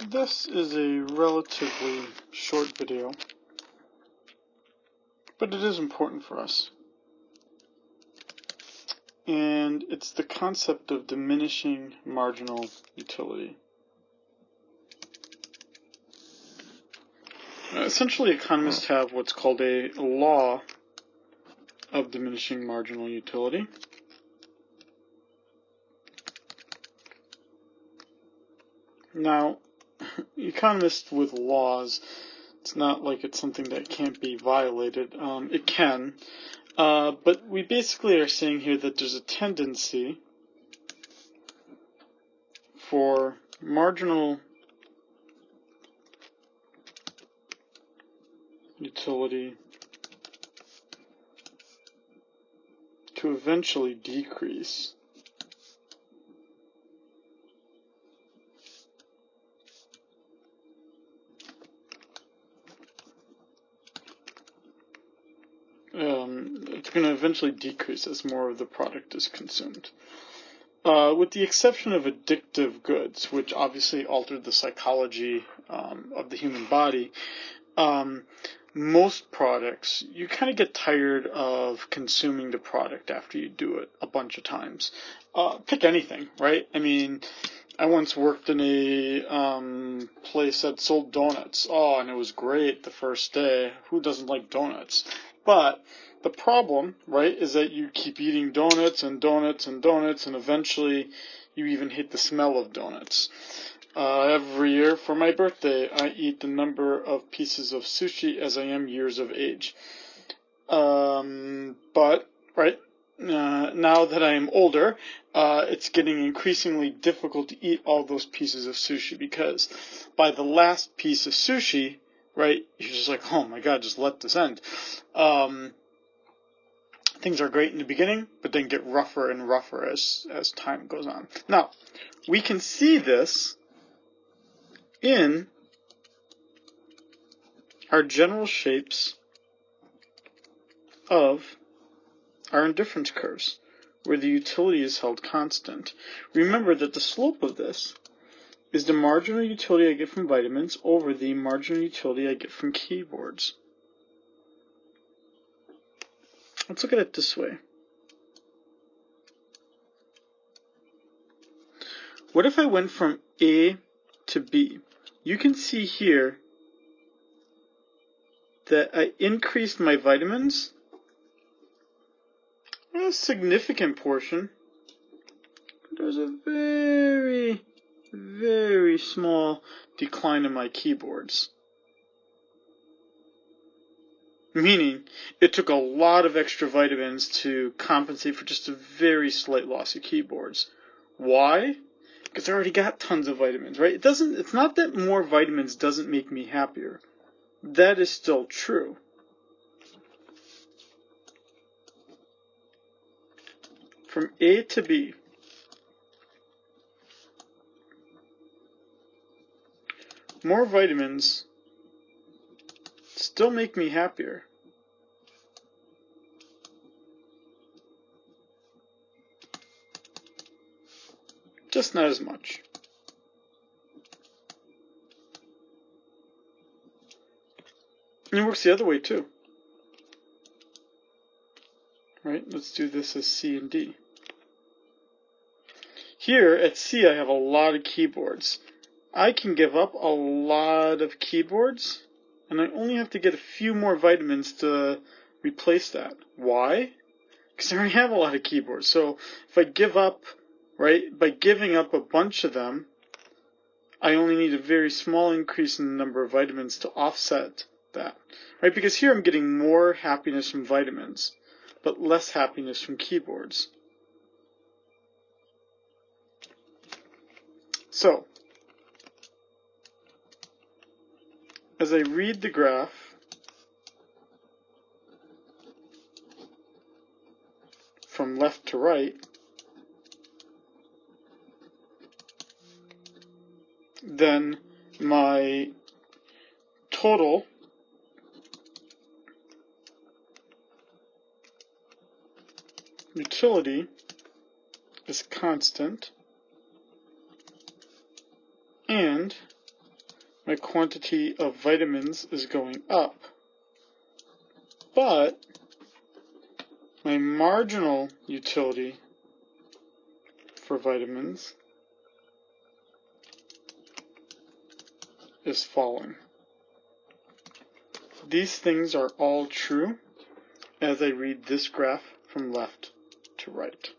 This is a relatively short video, but it is important for us. And it's the concept of diminishing marginal utility. Essentially, economists have what's called a law of diminishing marginal utility. Now, economists with laws, it's not like it's something that can't be violated. It can, but we basically are saying here that there's a tendency for marginal utility to eventually decrease. It's going to eventually decrease as more of the product is consumed. With the exception of addictive goods, which obviously altered the psychology of the human body, most products, you kind of get tired of consuming the product after you do it a bunch of times. Pick anything, right? I mean, I once worked in a place that sold donuts. Oh, and it was great the first day. Who doesn't like donuts? But the problem, right, is that you keep eating donuts and donuts and donuts, and eventually you even hate the smell of donuts. Every year for my birthday, I eat the number of pieces of sushi as I am years of age. But, right, now that I am older, it's getting increasingly difficult to eat all those pieces of sushi, because by the last piece of sushi, right, you're just like, oh my god, just let this end. Things are great in the beginning, but then get rougher and rougher as time goes on. Now, we can see this in our general shapes of our indifference curves, where the utility is held constant. Remember that the slope of this is the marginal utility I get from vitamins over the marginal utility I get from keyboards. Let's look at it this way. What if I went from A to B? You can see here that I increased my vitamins a significant portion. There's a very, very small decline in my keyboards. Meaning, it took a lot of extra vitamins to compensate for just a very slight loss of keyboards. Why? Because I already got tons of vitamins, right? It's not that more vitamins doesn't make me happier. That is still true. From A to B, more vitamins still make me happier. Just not as much. And it works the other way too. Right? Let's do this as C and D. Here at C, I have a lot of keyboards. I can give up a lot of keyboards, and I only have to get a few more vitamins to replace that. Why? Because I already have a lot of keyboards. So if I give up, right, by giving up a bunch of them, I only need a very small increase in the number of vitamins to offset that. Right? Because here I'm getting more happiness from vitamins, but less happiness from keyboards. So, as I read the graph, from left to right, then my total utility is constant, and my quantity of vitamins is going up, but my marginal utility for vitamins is falling. These things are all true as I read this graph from left to right.